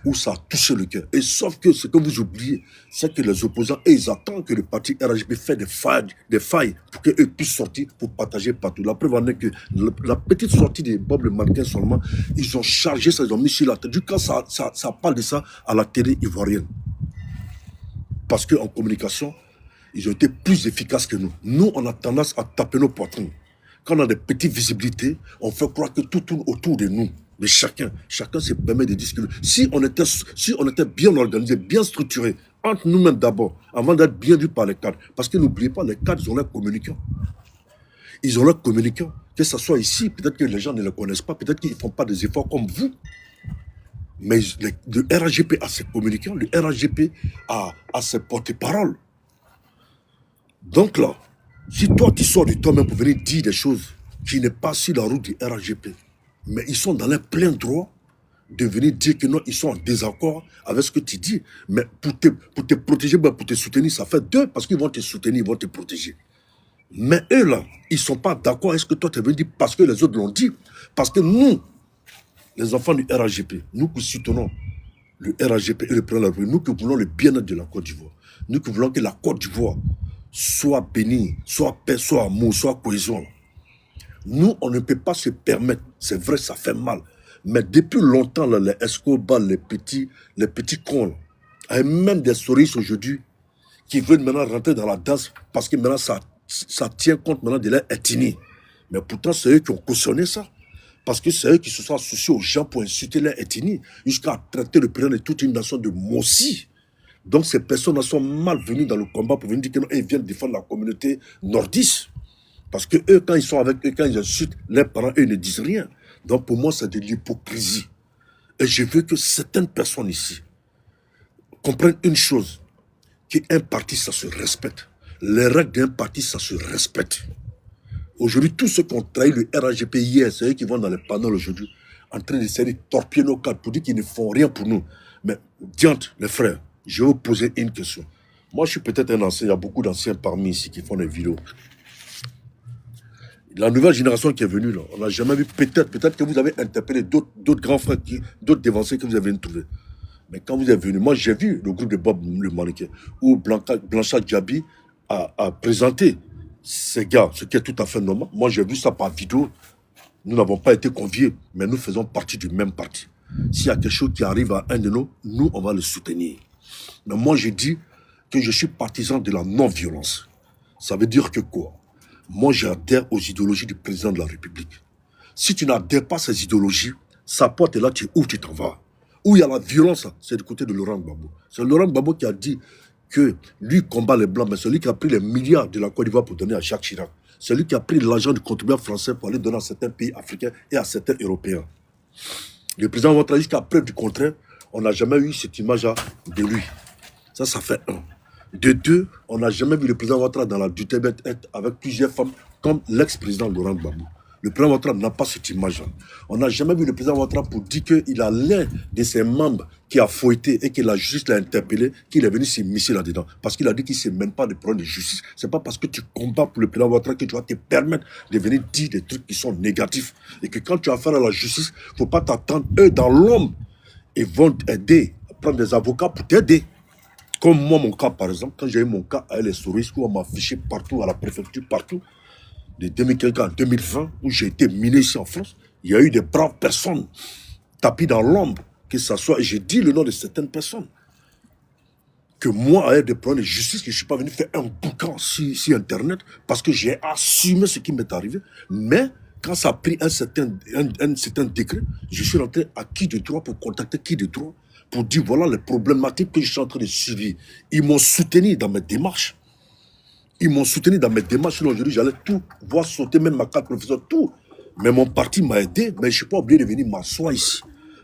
où ça a touché le cœur. Et sauf que ce que vous oubliez, c'est que les opposants, ils attendent que le parti RHP fasse des failles pour qu'eux puissent sortir pour partager partout. La preuve en est que la petite sortie de Bob le mannequin seulement, ils ont chargé ça, ils ont mis sur la tête. Du coup, ça parle de ça à la télé ivoirienne. Parce qu'en communication, ils ont été plus efficaces que nous. Nous, on a tendance à taper nos poitrines. Quand on a des petites visibilités, on fait croire que tout tourne autour de nous, de chacun. Chacun se permet de dire que si on était bien organisé, bien structuré, entre nous-mêmes d'abord, avant d'être bien vu par les cadres. Parce que n'oubliez pas, les cadres, ils ont leurs communicants. Ils ont leurs communicants. Que ce soit ici, peut-être que les gens ne les connaissent pas, peut-être qu'ils ne font pas des efforts comme vous. Mais le RHGP a ses communicants, le RHGP a ses porte-paroles. Donc là, si toi tu sors de toi-même pour venir dire des choses qui n'est pas sur la route du RHGP, mais ils sont dans leur plein droit de venir dire que non, ils sont en désaccord avec ce que tu dis. Mais pour te protéger, pour te soutenir, ça fait deux, parce qu'ils vont te soutenir, ils vont te protéger. Mais eux là, ils ne sont pas d'accord avec ce que toi tu es venu dire parce que les autres l'ont dit. Parce que nous, les enfants du RHGP, nous qui soutenons le RHGP et le président de la République, nous qui voulons le bien-être de la Côte d'Ivoire, nous qui voulons que la Côte d'Ivoire soit bénie, soit paix, soit amour, soit cohésion. Nous, on ne peut pas se permettre, c'est vrai, ça fait mal, mais depuis longtemps, là, les Escobar, les petits cons, et même des souris aujourd'hui, qui veulent maintenant rentrer dans la danse, parce que maintenant, ça tient compte maintenant de leur ethnie. Mais pourtant, c'est eux qui ont cautionné ça. Parce que c'est eux qui se sont associés aux gens pour insulter leur ethnie, jusqu'à traiter le président de toute une nation de mossi. Donc ces personnes sont malvenues dans le combat pour venir dire qu'ils viennent défendre la communauté nordiste. Parce que eux, quand ils sont avec eux, quand ils insultent leurs parents, eux ne disent rien. Donc pour moi, c'est de l'hypocrisie. Et je veux que certaines personnes ici comprennent une chose, qu'un parti, ça se respecte. Les règles d'un parti, ça se respecte. Aujourd'hui, tous ceux qui ont trahi le RHGP hier, c'est eux qui vont dans les panneaux aujourd'hui, en train d'essayer de torpiller nos cadres pour dire qu'ils ne font rien pour nous. Mais, diante, les frères, je vais vous poser une question. Moi, je suis peut-être un ancien, il y a beaucoup d'anciens parmi ici qui font des vidéos. La nouvelle génération qui est venue, là, on n'a jamais vu, peut-être que vous avez interpellé d'autres grands frères, d'autres dévancés que vous avez trouvés. Mais quand vous êtes venu, moi j'ai vu le groupe de Bob le mannequin, où Blanchard Diaby a présenté ces gars, ce qui est tout à fait normal. Moi j'ai vu ça par vidéo. Nous n'avons pas été conviés, mais nous faisons partie du même parti. S'il y a quelque chose qui arrive à un de nous, on va le soutenir. Mais moi je dis que je suis partisan de la non-violence. Ça veut dire que quoi? Moi j'adhère aux idéologies du président de la République. Si tu n'adhères pas à ces idéologies, sa porte est là, tu es où tu t'en vas. Où il y a la violence, c'est du côté de Laurent Gbagbo. C'est Laurent Gbagbo qui a dit que lui combat les Blancs, mais c'est lui qui a pris les milliards de la Côte d'Ivoire pour donner à Jacques Chirac. C'est lui qui a pris l'argent du contribuable français pour aller donner à certains pays africains et à certains Européens. Le président Ouattara, jusqu'à preuve du contraire, on n'a jamais eu cette image-là de lui. Ça fait un. De deux, on n'a jamais vu le président Ouattara dans la Duterte être avec plusieurs femmes comme l'ex-président Laurent Gbagbo. Le président Ouattara n'a pas cette image-là. On n'a jamais vu le président Ouattara pour dire qu'il a l'un de ses membres qui a fouetté et que la justice l'a interpellé, qu'il est venu s'immiscer là-dedans. Parce qu'il a dit qu'il ne se mène pas de problème de justice. Ce n'est pas parce que tu combats pour le président Ouattara que tu vas te permettre de venir dire des trucs qui sont négatifs. Et que quand tu as affaire à la justice, il ne faut pas t'attendre. Eux, dans l'ombre, ils vont t'aider à prendre des avocats pour t'aider. Comme moi, mon cas, par exemple, quand j'ai eu mon cas avec les souris, où on m'a fiché partout, à la préfecture, partout, de 2015 à 2020, où j'ai été miné ici en France, il y a eu des braves personnes tapis dans l'ombre, que ça soit, et j'ai dit le nom de certaines personnes, que moi, avec des problèmes de justice, que je ne suis pas venu faire un boucan sur Internet, parce que j'ai assumé ce qui m'est arrivé, mais quand ça a pris un certain décret, je suis rentré à qui de droit pour contacter qui de droit, pour dire voilà les problématiques que je suis en train de suivre. Ils m'ont soutenu dans mes démarches. Sinon aujourd'hui, j'allais tout voir sauter, même ma carte professeur, tout. Mais mon parti m'a aidé, mais je ne suis pas obligé de venir m'asseoir ici.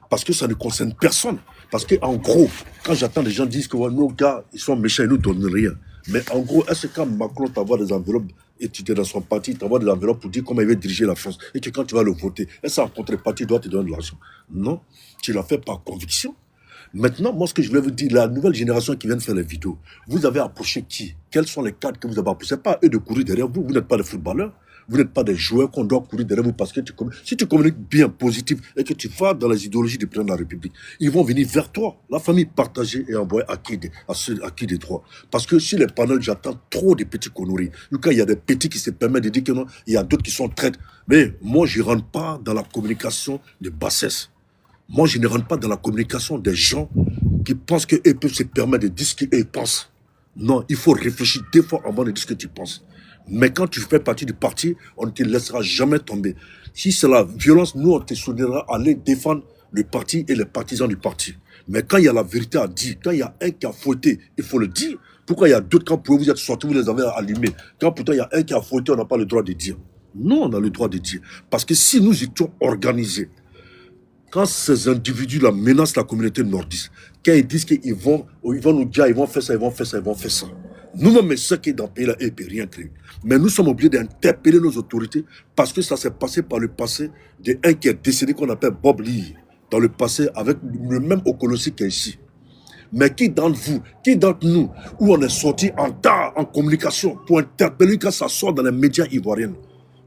Parce que ça ne concerne personne. Parce qu'en gros, quand j'entends des gens dire que ouais, nos gars, ils sont méchants, ils ne nous donnent rien. Mais en gros, est-ce que quand Macron t'envoie des enveloppes étudiées dans son parti, il t'envoie des enveloppes pour dire comment il veut diriger la France, et que quand tu vas le voter, est-ce qu'en contrepartie, il doit te donner de l'argent? Non, tu l'as fait par conviction. Maintenant, moi, ce que je vais vous dire, la nouvelle génération qui vient de faire les vidéos, vous avez approché qui? Quels sont les cadres que vous avez approchés? Ce n'est pas à eux de courir derrière vous, vous n'êtes pas des footballeurs. Vous n'êtes pas des joueurs qu'on doit courir derrière vous parce que si tu communiques bien, positif, et que tu vas dans les idéologies du président de la République, ils vont venir vers toi. La famille partagée et envoyée à qui des droits. Parce que sur les panels, j'attends trop de petits conneries. Quand il y a des petits qui se permettent de dire que non, il y a d'autres qui sont traites. Mais moi, je ne rentre pas dans la communication de bassesse. Moi, je ne rentre pas dans la communication des gens qui pensent qu'ils peuvent se permettre de dire ce qu'ils pensent. Non, il faut réfléchir 2 fois avant de dire ce que tu penses. Mais quand tu fais partie du parti, on ne te laissera jamais tomber. Si c'est la violence, nous, on te soutiendra à aller défendre le parti et les partisans du parti. Mais quand il y a la vérité à dire, quand il y a un qui a fauté, il faut le dire. Pourquoi il y a d'autres, quand vous êtes sortis, vous les avez allumés. Quand pourtant il y a un qui a fauté, on n'a pas le droit de dire. Non, on a le droit de dire. Parce que si nous étions organisés, quand ces individus-là menacent la communauté nordiste, quand ils disent qu'ils vont nous dire, ils vont faire ça, ils vont faire ça, ils vont faire ça. Nous-mêmes, ceux qui sont dans le pays-là, ils ne peuvent rien créer. Mais nous sommes obligés d'interpeller nos autorités parce que ça s'est passé par le passé d'un qui est décédé qu'on appelle Bob Lee, dans le passé avec le même Okolosi qui est ici. Mais qui d'entre vous, qui d'entre nous, où on est sorti en tas, en communication, pour interpeller quand ça sort dans les médias ivoiriens,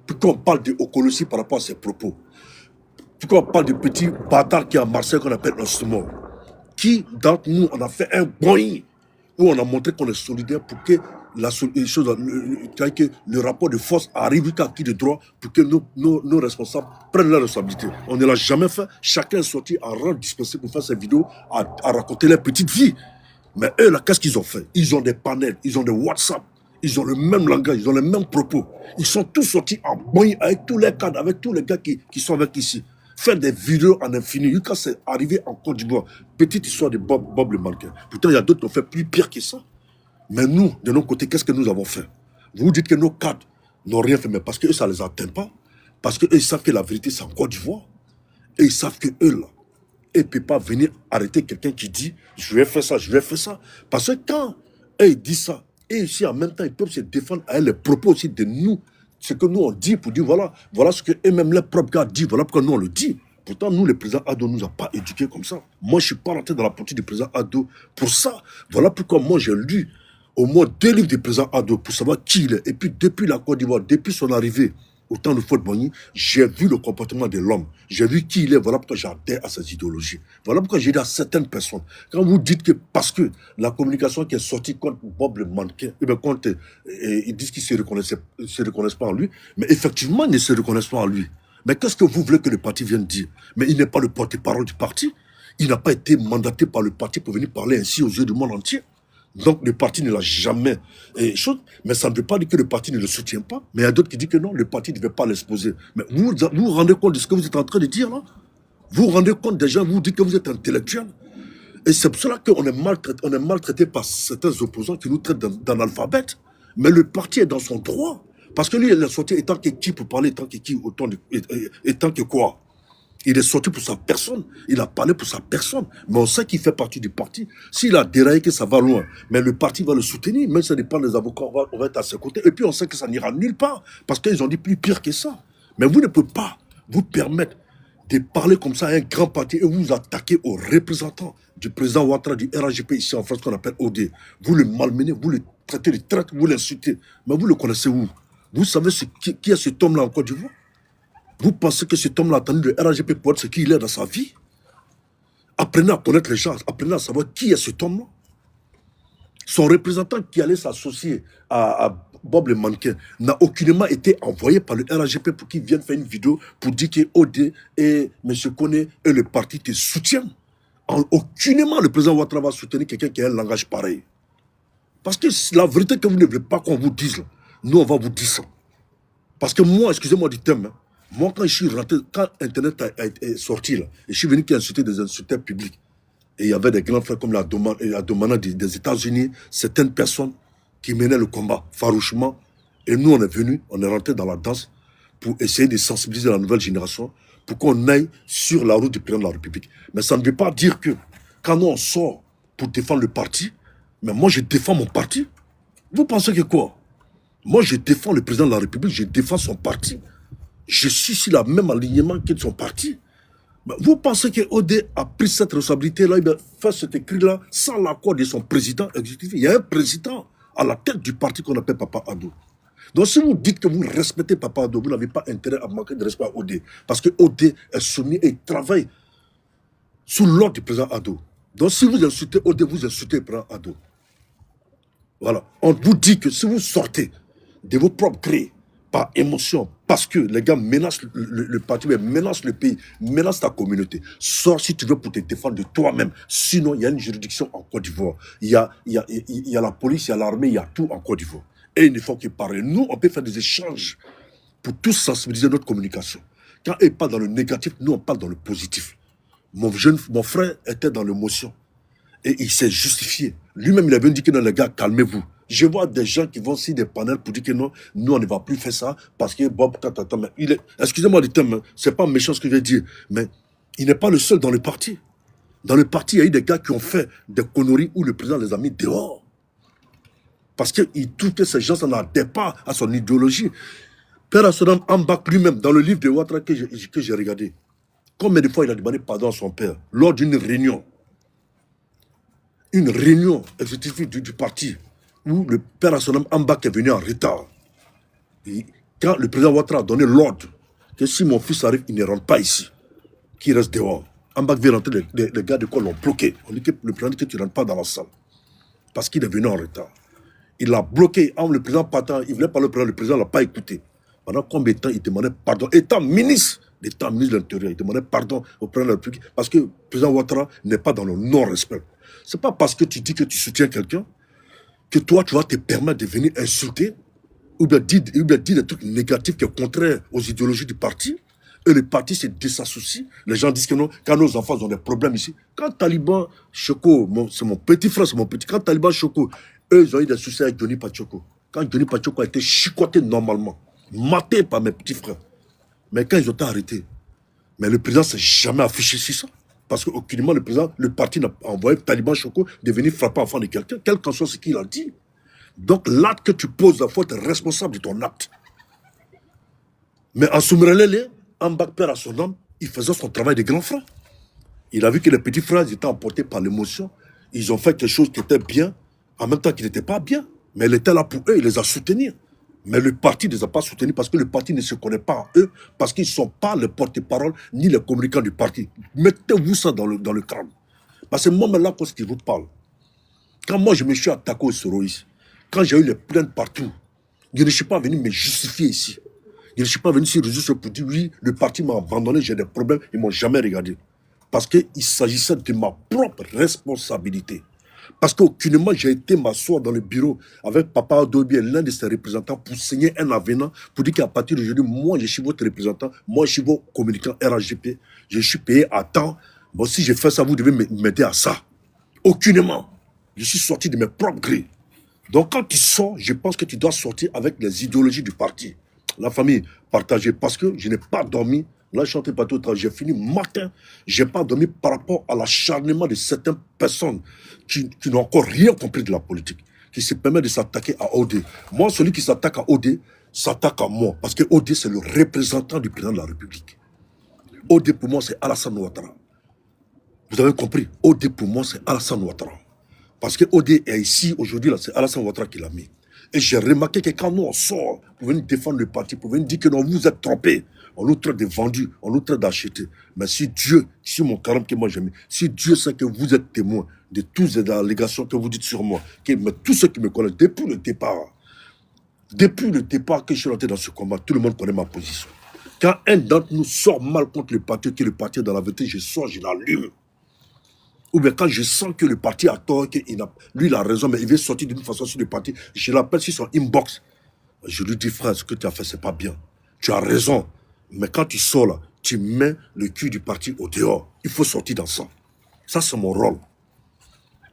pourquoi on parle de Okolosi par rapport à ses propos? Pourquoi on parle de petits bâtards qui est à Marseille qu'on appelle Osmo? Qui d'entre nous, on a fait un boing où on a montré qu'on est solidaire pour que le rapport de force arrive à qui de droit pour que nos responsables prennent leurs responsabilités. On ne l'a jamais fait. Chacun est sorti à rang dispensé pour faire ses vidéos, à raconter leur petite vie. Mais eux, là, qu'est-ce qu'ils ont fait? Ils ont des panels, ils ont des WhatsApp, ils ont le même langage, ils ont les mêmes propos. Ils sont tous sortis en boing avec tous les cadres, avec tous les gars qui sont avec ici. Faire des vidéos en infini. Quand c'est arrivé en Côte d'Ivoire, petite histoire de Bob le mannequin. Pourtant, il y a d'autres qui ont fait plus pire que ça. Mais nous, de notre côté, qu'est-ce que nous avons fait? Vous dites que nos cadres n'ont rien fait, mais parce que eux, ça ne les atteint pas. Parce qu'eux, ils savent que la vérité, c'est en Côte d'Ivoire. Et ils savent qu'eux, là, ils ne peuvent pas venir arrêter quelqu'un qui dit « je vais faire ça, je vais faire ça ». Parce que quand eux, ils disent ça, et aussi en même temps, ils peuvent se défendre avec les propos aussi de nous, ce que nous on dit pour dire voilà ce que eux-mêmes, leurs propres gars disent, voilà pourquoi nous on le dit. Pourtant, nous, le président Ado ne nous a pas éduqués comme ça. Moi, je ne suis pas rentré dans la politique du président Ado pour ça. Voilà pourquoi moi, j'ai lu au moins 2 livres du président Ado pour savoir qui il est. Et puis, depuis la Côte d'Ivoire, depuis son arrivée au temps de Faute-Bogny, j'ai vu le comportement de l'homme. J'ai vu qui il est. Voilà pourquoi j'adhère à ses idéologies. Voilà pourquoi j'ai dit à certaines personnes, quand vous dites que parce que la communication qui est sortie contre Bob le mannequin, eh bien, ils disent qu'ils ne se reconnaissent pas en lui, mais effectivement, ils ne se reconnaissent pas en lui. Mais qu'est-ce que vous voulez que le parti vienne dire? Mais il n'est pas le porte-parole du parti. Il n'a pas été mandaté par le parti pour venir parler ainsi aux yeux du monde entier. Donc le parti ne l'a jamais chose, mais ça ne veut pas dire que le parti ne le soutient pas. Mais il y a d'autres qui disent que non, le parti ne devait pas l'exposer. Mais vous vous rendez compte de ce que vous êtes en train de dire là? Vous vous rendez compte des gens, vous dites que vous êtes intellectuel. Et c'est pour cela qu'on est maltraité par certains opposants qui nous traitent d'analphabètes. Mais le parti est dans son droit. Parce que lui, il est sorti étant que qui pour parler, étant que qui, étant que quoi? Il est sorti pour sa personne. Il a parlé pour sa personne. Mais on sait qu'il fait partie du parti. S'il a déraillé, que ça va loin. Mais le parti va le soutenir. Même si ça dépend des avocats, on va être à ses côtés. Et puis on sait que ça n'ira nulle part. Parce qu'ils ont dit plus pire que ça. Mais vous ne pouvez pas vous permettre de parler comme ça à un grand parti et vous attaquer aux représentants du président Ouattara du RAGP ici en France qu'on appelle OD. Vous le malmenez, vous le traitez de traite, vous l'insultez. Mais vous le connaissez où? Vous savez qui est cet homme-là en Côte d'Ivoire? Vous pensez que cet homme-là a attendu le RAGP pour être ce qu'il est dans sa vie? Apprenez à connaître les gens, apprenez à savoir qui est cet homme-là. Son représentant qui allait s'associer à Bob le mannequin n'a aucunement été envoyé par le RAGP pour qu'il vienne faire une vidéo pour dire que OD et M. Kone et le parti te soutiennent. Aucunement le président Ouattara va soutenir quelqu'un qui a un langage pareil. Parce que la vérité que vous ne voulez pas qu'on vous dise, là, nous on va vous dire ça. Parce que moi, excusez-moi du thème, hein, moi quand je suis rentré, quand Internet est sorti, là, et je suis venu qui insulter des insulteurs publics, et il y avait des grands frères comme la Domana des États-Unis, certaines personnes qui menaient le combat farouchement, et nous on est venus, on est rentré dans la danse pour essayer de sensibiliser la nouvelle génération, pour qu'on aille sur la route du président de la République. Mais ça ne veut pas dire que quand nous on sort pour défendre le parti, mais moi je défends mon parti. Vous pensez que quoi? Moi je défends le président de la République, je défends son parti. Je suis sur le même alignement que de son parti. Mais vous pensez que OD a pris cette responsabilité-là, faire cet écrit-là sans l'accord de son président exécutif? Il y a un président à la tête du parti qu'on appelle Papa Adou. Donc si vous dites que vous respectez Papa Ado, vous n'avez pas intérêt à manquer de respect à OD. Parce que OD est soumis et travaille sous l'ordre du président Ado. Donc si vous insultez OD, vous insultez le président Ado. Voilà. On vous dit que si vous sortez de vos propres grés, par émotion, parce que les gars menacent le parti, mais menacent le pays, menacent ta communauté. Sors si tu veux pour te défendre de toi-même. Sinon, il y a une juridiction en Côte d'Ivoire. Il y a la police, il y a l'armée, il y a tout en Côte d'Ivoire. Et il ne faut qu'ils parlent. Nous, on peut faire des échanges pour tous sensibiliser notre communication. Quand ils parlent dans le négatif, nous, on parle dans le positif. Mon frère était dans l'émotion. Et il s'est justifié. Lui-même, il avait dit que non, les gars, calmez-vous. Je vois des gens qui vont sur des panels pour dire que non, nous, on ne va plus faire ça parce que Bob, excusez-moi du terme, c'est pas méchant ce que je vais dire, mais il n'est pas le seul dans le parti. Dans le parti, il y a eu des gars qui ont fait des conneries où le président les a mis dehors. Parce qu'il trouve que ces gens n'adhèrent pas à son idéologie. Père Assolam Ambak lui-même, dans le livre de Ouattara que j'ai regardé, combien de fois il a demandé pardon à son père lors d'une réunion. Une réunion exécutive du parti où le père Assolam Ambak est venu en retard. Et quand le président Ouattara a donné l'ordre que si mon fils arrive, il ne rentre pas ici, qu'il reste dehors. Ambak vient rentrer, les gars de quoi l'ont bloqué. On dit que le président dit que tu ne rentres pas dans la salle. Parce qu'il est venu en retard. Il l'a bloqué. Le président partant, il voulait parler au président, le président ne l'a pas écouté. Pendant combien de temps il demandait pardon? Étant ministre de l'Intérieur, il demandait pardon au président de la République parce que le président Ouattara n'est pas dans le non-respect. C'est pas parce que tu dis que tu soutiens quelqu'un que toi, tu vas te permettre de venir insulter ou bien dire des trucs négatifs qui sont contraires aux idéologies du parti. Et le parti se désassocie. Les gens disent que non, quand nos enfants ont des problèmes ici, quand Taliban, Choco, c'est mon petit frère, c'est mon petit, quand Taliban, Choco, eux, ils ont eu des soucis avec Johnny Pachoko. Quand Johnny Pachoko a été chicoté normalement, maté par mes petits frères. Mais quand ils ont été arrêtés, mais le président ne s'est jamais affiché sur ça. Parce qu'aucunement, le parti n'a envoyé Taliban Choco de venir frapper l'enfant de quelqu'un, quel qu'en soit ce qu'il a dit. Donc l'acte que tu poses, il faut être responsable de ton acte. Mais en Soumerelele, Ambak père à son âme, il faisait son travail de grand frère. Il a vu que les petits frères étaient emportés par l'émotion. Ils ont fait quelque chose qui était bien, en même temps qui n'était pas bien. Mais il était là pour eux, il les a soutenus. Mais le parti ne les a pas soutenus parce que le parti ne se connaît pas en eux, parce qu'ils ne sont pas les porte-parole ni les communicants du parti. Mettez-vous ça dans le crâne. Parce que moi, là, quand je vous parle, quand moi je me suis attaqué au Soroïs, quand j'ai eu les plaintes partout, je ne suis pas venu me justifier ici. Je ne suis pas venu sur les réseaux sociaux pour dire oui, le parti m'a abandonné, j'ai des problèmes, ils ne m'ont jamais regardé. Parce qu'il s'agissait de ma propre responsabilité. Parce qu'aucunement, j'ai été m'asseoir dans le bureau avec Papa Adobe, l'un de ses représentants, pour signer un avenant, pour dire qu'à partir d'aujourd'hui, moi, je suis votre représentant, moi, je suis votre communicant RAGP, je suis payé à temps. Bon, si je fais ça, vous devez m'aider à ça. Aucunement. Je suis sorti de mes propres grés. Donc, quand tu sors, je pense que tu dois sortir avec les idéologies du parti. La famille partagée, parce que je n'ai pas dormi. Là, je suis en train de partir au travail. J'ai fini matin. Je n'ai pas dormi par rapport à l'acharnement de certaines personnes qui n'ont encore rien compris de la politique, qui se permettent de s'attaquer à OD. Moi, celui qui s'attaque à OD, s'attaque à moi. Parce que OD, c'est le représentant du président de la République. OD, pour moi, c'est Alassane Ouattara. Vous avez compris? OD, pour moi, c'est Alassane Ouattara. Parce que OD est ici, aujourd'hui, c'est Alassane Ouattara qui l'a mis. Et j'ai remarqué que quand nous, on sort pour venir défendre le parti, pour venir dire que non, vous êtes trompés, on nous traite de vendus, on nous traite d'acheter. Mais si Dieu, si mon carême que moi j'aime, si Dieu sait que vous êtes témoin de toutes les allégations que vous dites sur moi, que tous ceux qui me connaissent, depuis le départ que je suis rentré dans ce combat, tout le monde connaît ma position. Quand un d'entre nous sort mal contre le parti, que le parti est dans la vérité, je sors, je l'allume. Ou bien quand je sens que le parti a tort, lui il a raison, mais il veut sortir d'une façon sur le parti, je l'appelle sur son inbox. Je lui dis, frère, ce que tu as fait, c'est pas bien. Tu as raison. Mais quand tu sors là, tu mets le cul du parti au dehors. Il faut sortir dans ça. Ça, c'est mon rôle.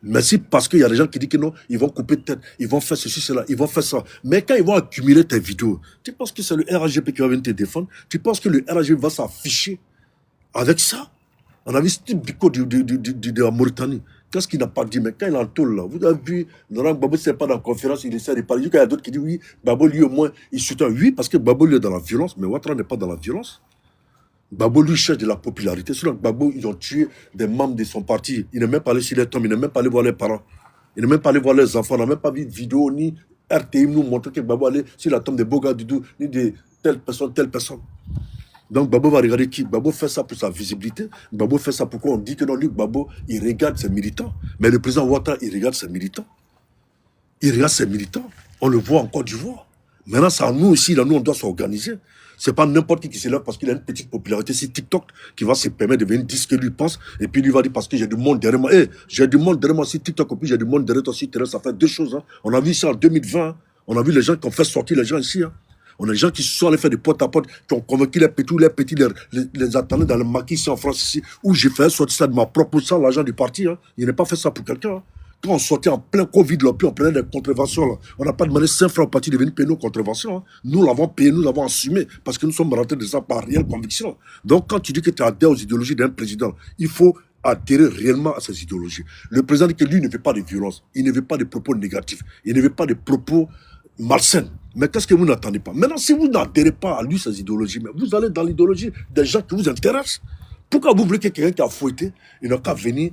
Mais si parce qu'il y a des gens qui disent que non, ils vont couper tête, ils vont faire ceci, cela, ils vont faire ça. Mais quand ils vont accumuler tes vidéos, tu penses que c'est le RAGP qui va venir te défendre? Tu penses que le RAGP va s'afficher avec ça? On a vu Steve Biko de la Mauritanie. Qu'est-ce qu'il n'a pas dit? Mais quand il est en tôle, là, vous avez vu, Laurent Gbagbo, c'est pas dans la conférence, il essaie de parler. Il y a d'autres qui disent oui, Gbagbo, lui, au moins, il soutient. Oui, parce que Gbagbo, lui, est dans la violence, mais Ouattara n'est pas dans la violence. Gbagbo, lui, cherche de la popularité. Sur Gbagbo, ils ont tué des membres de son parti. Il n'est même pas allé sur les tombes, il n'est même pas allé voir les parents. Il n'est même pas allé voir les enfants, on n'a même pas vu de vidéo, ni RTI nous montre que Babo allait sur la tombe de Boga Doudou, ni de telle personne, telle personne. Donc Babo va regarder qui? Babo fait ça pour sa visibilité. Babo fait ça pourquoi on dit que non, lui, Babo, il regarde ses militants. Mais le président Ouattara, il regarde ses militants. Il regarde ses militants. On le voit en Côte d'Ivoire. Maintenant, c'est à nous aussi, là, nous, on doit s'organiser. C'est pas n'importe qui se lève parce qu'il a une petite popularité sur TikTok qui va se permettre de venir dire ce que lui pense. Et puis lui va dire parce que j'ai du monde derrière moi. Hey, j'ai du monde derrière moi sur TikTok. Et puis j'ai du monde derrière toi sur Terrain. Ça fait deux choses. Hein. On a vu ça en 2020. Hein. On a vu les gens qui ont fait sortir les gens ici. Hein. On a des gens qui sont allés faire des porte à porte, qui ont convaincu les petits, les attendaient dans le maquis ici en France, ici, où j'ai fait sortir ça de ma propre sang, l'argent du parti. Hein. Il n'a pas fait ça pour quelqu'un. Hein. Quand on sortait en plein Covid, là, puis on prenait des contraventions, là, on n'a pas demandé 5 francs au parti de venir payer nos contraventions. Hein. Nous l'avons payé, nous l'avons assumé, parce que nous sommes rentrés de ça par réelle conviction. Donc quand tu dis que tu adhères aux idéologies d'un président, il faut adhérer réellement à ses idéologies. Le président dit que lui ne veut pas de violence, il ne veut pas de propos négatifs, il ne veut pas de propos malsains. Mais qu'est-ce que vous n'attendez pas? Maintenant, si vous n'adhérez pas à lui, ses idéologies, mais vous allez dans l'idéologie des gens qui vous intéressent. Pourquoi vous voulez que quelqu'un qui a fouetté, il n'a qu'à venir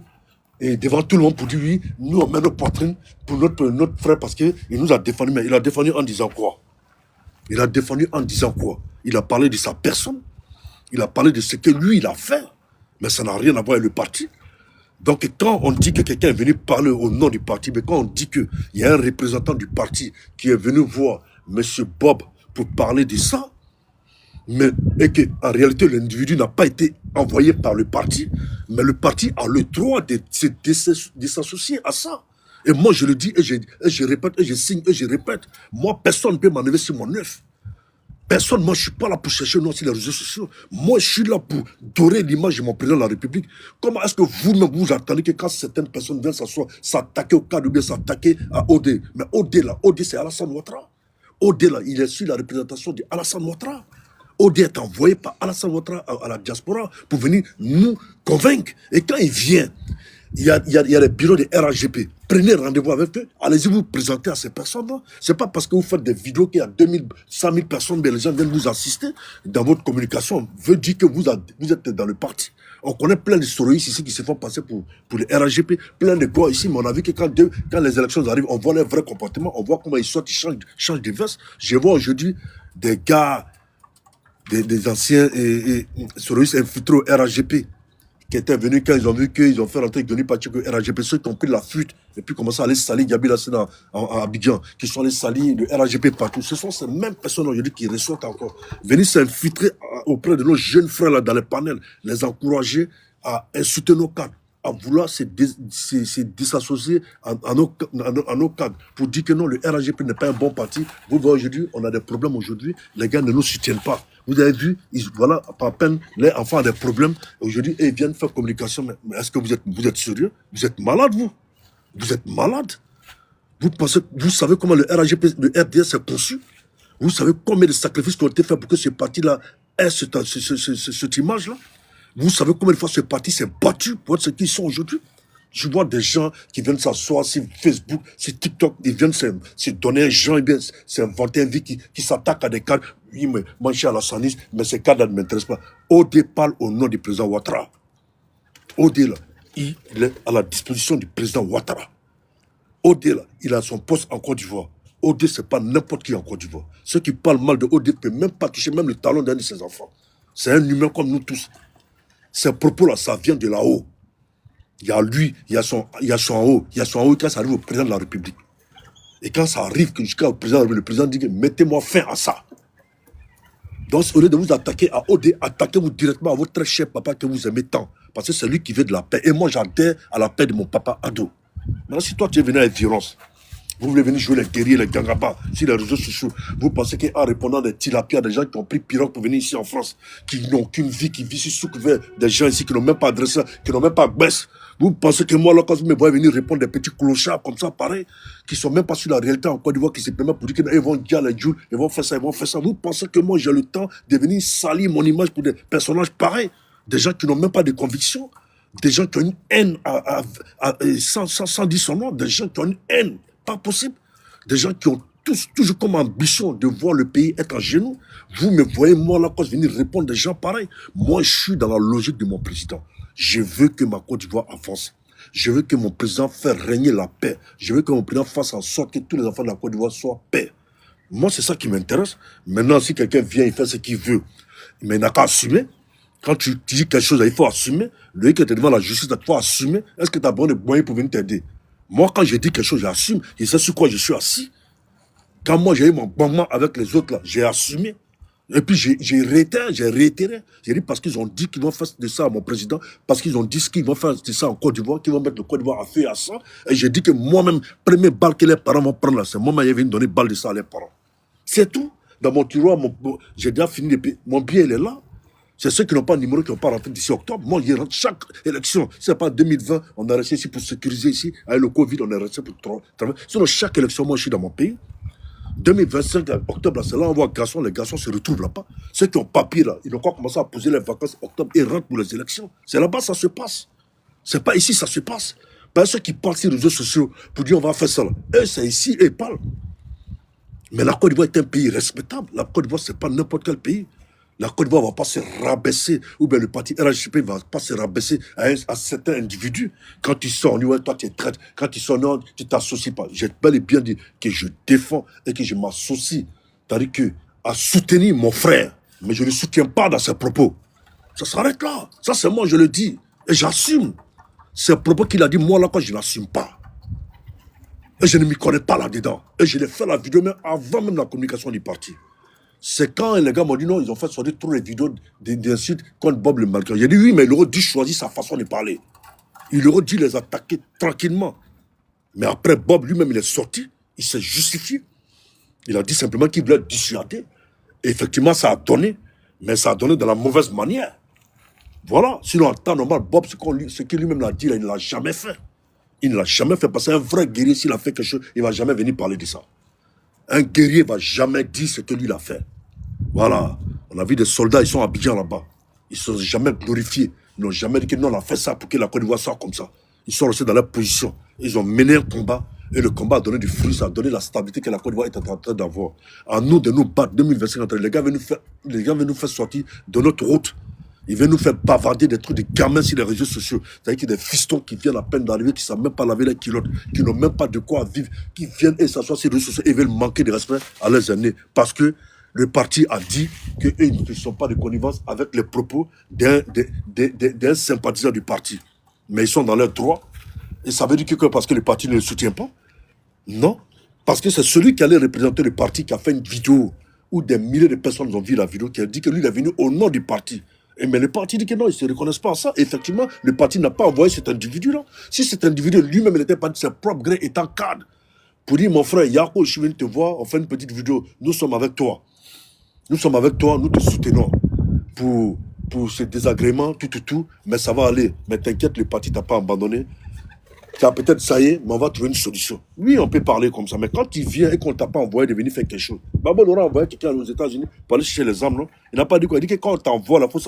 et devant tout le monde pour dire oui, nous on met notre poitrine pour notre frère parce qu'il nous a défendu. Mais il a défendu en disant quoi? Il a défendu en disant quoi? Il a parlé de sa personne. Il a parlé de ce que lui, il a fait. Mais ça n'a rien à voir avec le parti. Donc quand on dit que quelqu'un est venu parler au nom du parti, mais quand on dit qu'il y a un représentant du parti qui est venu voir M. Bob pour parler de ça, mais, et qu'en réalité l'individu n'a pas été envoyé par le parti, mais le parti a le droit de s'associer à ça. Et moi je le dis, et je répète, et je signe, et je répète, moi personne ne peut m'enlever sur mon œuf. Personne, moi je ne suis pas là pour chercher non sur les réseaux sociaux. Moi je suis là pour dorer l'image de mon président de la République. Comment est-ce que vous-même vous attendez que quand certaines personnes viennent s'asseoir, s'attaquer au cadre ou bien s'attaquer à OD? Mais OD là, OD c'est Alassane Ouattara. OD là, il est sur la représentation d'Alassane Ouattara. OD est envoyé par Alassane Ouattara à la diaspora pour venir nous convaincre. Et quand il vient, il y a les bureaux de RAGP. Prenez rendez-vous avec eux. Allez-y vous présenter à ces personnes-là. Ce n'est pas parce que vous faites des vidéos qu'il y a 2000, 100 000 personnes, mais les gens viennent vous assister dans votre communication. Veut dire que vous êtes dans le parti. On connaît plein de soroïstes ici qui se font passer pour les RAGP. Plein de gars ici, mais on a vu que quand les élections arrivent, on voit leur vrai comportement. On voit comment ils sortent, ils changent de veste. Je vois aujourd'hui des gars, des anciens soroïstes infiltrés au RAGP qui étaient venus quand ils ont vu qu'ils ont fait rentrer Denis Pacheco RAGP, ceux qui ont pris la fuite et puis commencé à aller salir Gabi Lassina à Abidjan, qui sont allés salir le RAGP partout. Ce sont ces mêmes personnes aujourd'hui qui ressortent encore. Venir s'infiltrer auprès de nos jeunes frères là, dans les panels, les encourager à insulter nos cadres, à vouloir se désassocier à nos cadres pour dire que non, le RAGP n'est pas un bon parti. Vous voyez aujourd'hui, on a des problèmes aujourd'hui, les gars ne nous soutiennent pas. Vous avez vu, voilà, par peine, les enfants ont des problèmes. Aujourd'hui, ils viennent faire communication. Mais est-ce que vous êtes sérieux? Vous êtes malade, vous? Vous êtes malade? Vous savez comment le RAGP, le RDS est conçu? Vous savez combien de sacrifices qui ont été faits pour que ce parti-là ait cette image-là? Vous savez combien de fois ce parti s'est battu pour être ce qu'ils sont aujourd'hui? Je vois des gens qui viennent s'asseoir sur Facebook, sur TikTok, ils viennent se donner un genre, ils viennent s'inventer une vie qui s'attaque à des cadres. Oui, mais moi je suis à la sanis, mais ces cadres ne m'intéressent pas. OD parle au nom du président Ouattara. OD là, il est à la disposition du président Ouattara. OD là, il a son poste en Côte d'Ivoire. OD, c'est pas n'importe qui en Côte d'Ivoire. Ceux qui parlent mal de OD ne peuvent même pas toucher même le talon d'un de ses enfants. C'est un humain comme nous tous. Ces propos-là, ça vient de là-haut. Il y a lui, il y a son haut, quand ça arrive au président de la République. Et quand ça arrive jusqu'au président, le président dit que mettez-moi fin à ça. Donc, au lieu de vous attaquer à OD, attaquez-vous directement à votre très cher papa que vous aimez tant. Parce que c'est lui qui veut de la paix. Et moi, j'adhère à la paix de mon papa Ado. Maintenant, si toi, tu es venu avec violence, vous voulez venir jouer les guerriers, les gangabas sur les réseaux sociaux, vous pensez qu'en répondant des tilapias, des gens qui ont pris pirogue pour venir ici en France, qui n'ont qu'une vie, qui vivent sous couvert, des gens ici qui n'ont même pas adressé, qui n'ont même pas baisse. Vous pensez que moi, là, quand vous me voyez venir répondre des petits clochards comme ça, pareil, qui ne sont même pas sur la réalité en Côte d'Ivoire, qui se permettent pour dire qu'ils vont dire les jours, ils vont faire ça, ils vont faire ça. Vous pensez que moi, j'ai le temps de venir salir mon image pour des personnages pareils, des gens qui n'ont même pas de conviction, des gens qui ont une haine sans dire son nom, des gens qui ont une haine, pas possible. Des gens qui ont toujours comme ambition de voir le pays être à genoux. Vous me voyez, moi, là, quand je venir répondre des gens pareils. Moi, je suis dans la logique de mon président. Je veux que ma Côte d'Ivoire avance. Je veux que mon président fasse régner la paix. Je veux que mon président fasse en sorte que tous les enfants de la Côte d'Ivoire soient paix. Moi, c'est ça qui m'intéresse. Maintenant, si quelqu'un vient, il fait ce qu'il veut, mais il n'a qu'à assumer. Quand tu dis quelque chose, il faut assumer. Lui qui est devant la justice, il faut assumer. Est-ce que tu as besoin de moyens pour venir t'aider? Moi, quand je dis quelque chose, j'assume. Je sais sur quoi je suis assis. Quand moi, j'ai eu mon moment avec les autres, là, j'ai assumé. Et puis, j'ai réitéré. J'ai dit parce qu'ils ont dit qu'ils vont faire de ça à mon président, parce qu'ils ont dit qu'ils vont faire de ça en Côte d'Ivoire, qu'ils vont mettre le Côte d'Ivoire à feu et à sang. Et j'ai dit que moi-même, première balle que les parents vont prendre là, c'est moi-même qui viens donner balle de ça à les parents. C'est tout. Dans mon tiroir, j'ai déjà fini de payer. Mon billet, il est là. C'est ceux qui n'ont pas de numéro qui n'ont pas rentré d'ici octobre. Moi, je rentre chaque élection. Si ce n'est pas 2020, on est resté ici pour sécuriser ici. Avec le Covid, on est resté pour travailler. Sinon, chaque élection, moi, je suis dans mon pays. 2025, octobre, c'est là on voit garçons, les garçons se retrouvent là-bas. Ceux qui ont papier là, ils n'ont pas commencé à poser les vacances octobre et rentrent pour les élections. C'est là-bas ça se passe. C'est pas ici ça se passe. Pas ceux qui parlent sur les réseaux sociaux pour dire on va faire ça là. Eux, c'est ici, eux, ils parlent. Mais la Côte d'Ivoire est un pays respectable. La Côte d'Ivoire, c'est pas n'importe quel pays. La Côte d'Ivoire ne va pas se rabaisser, ou bien le parti RHP ne va pas se rabaisser à certains individus. Quand ils sont, toi tu es traite, quand ils sont, non, tu ne t'associes pas. J'ai bel et bien dit que je défends et que je m'associe. C'est-à-dire à soutenir mon frère, mais je ne le soutiens pas dans ses propos. Ça s'arrête là. Ça, c'est moi, je le dis. Et j'assume. Ces propos qu'il a dit, moi, là, quand je ne l'assume pas. Et je ne m'y connais pas là-dedans. Et je l'ai fait la vidéo même avant même la communication du parti. C'est quand les gars m'ont dit non, ils ont fait sortir trop les vidéos d'insultes contre Bob le Malgré. J'ai dit oui, mais il aurait dû choisir sa façon de parler. Il aurait dû les attaquer tranquillement. Mais après, Bob lui-même, il est sorti, il s'est justifié. Il a dit simplement qu'il voulait dissuader. Et effectivement, ça a donné, mais ça a donné de la mauvaise manière. Voilà. Sinon, en temps normal, Bob, ce qu'il lui-même l'a dit, là, il ne l'a jamais fait. Il ne l'a jamais fait parce qu'un vrai guerrier, s'il a fait quelque chose, il ne va jamais venir parler de ça. Un guerrier ne va jamais dire ce que lui il a fait. Voilà. On a vu des soldats, ils sont habillés là-bas. Ils ne sont jamais glorifiés. Ils n'ont jamais dit que non, on a fait ça pour que la Côte d'Ivoire soit comme ça. Ils sont restés dans leur position. Ils ont mené un combat. Et le combat a donné du fruit, ça a donné la stabilité que la Côte d'Ivoire est en train d'avoir. À nous de nous battre 2025. Les gars veulent nous faire sortir de notre route. Ils veulent nous faire bavarder des trucs de gamins sur les réseaux sociaux. C'est-à-dire qu'il y a des fistons qui viennent à peine d'arriver, qui ne savent même pas laver les culottes, qui n'ont même pas de quoi vivre, qui viennent et s'assoient sur les réseaux sociaux et veulent manquer de respect à leurs aînés. Parce que le parti a dit qu'ils ne sont pas de connivence avec les propos d'un sympathisant du parti. Mais ils sont dans leurs droits. Et ça veut dire que parce que le parti ne le soutient pas? Non. Parce que c'est celui qui allait représenter le parti qui a fait une vidéo où des milliers de personnes ont vu la vidéo, qui a dit que lui, il est venu au nom du parti. Mais le parti dit que non, ils ne se reconnaissent pas à ça. Et effectivement, le parti n'a pas envoyé cet individu-là. Si cet individu lui-même n'était pas de ses propres gré, étant cadre, pour dire, mon frère, Yako, je suis venu te voir, on fait une petite vidéo, nous sommes avec toi. Nous sommes avec toi, nous te soutenons pour ce désagrément, tout, mais ça va aller. Mais t'inquiète, le parti t'a pas abandonné. Peut-être ça y est, mais on va trouver une solution. Oui, on peut parler comme ça, mais quand il vient et qu'on ne t'a pas envoyé de venir faire quelque chose, Babo aura envoyé quelqu'un aux États-Unis pour aller chercher les armes, non? Il n'a pas dit quoi. Il dit que quand on t'envoie, la faut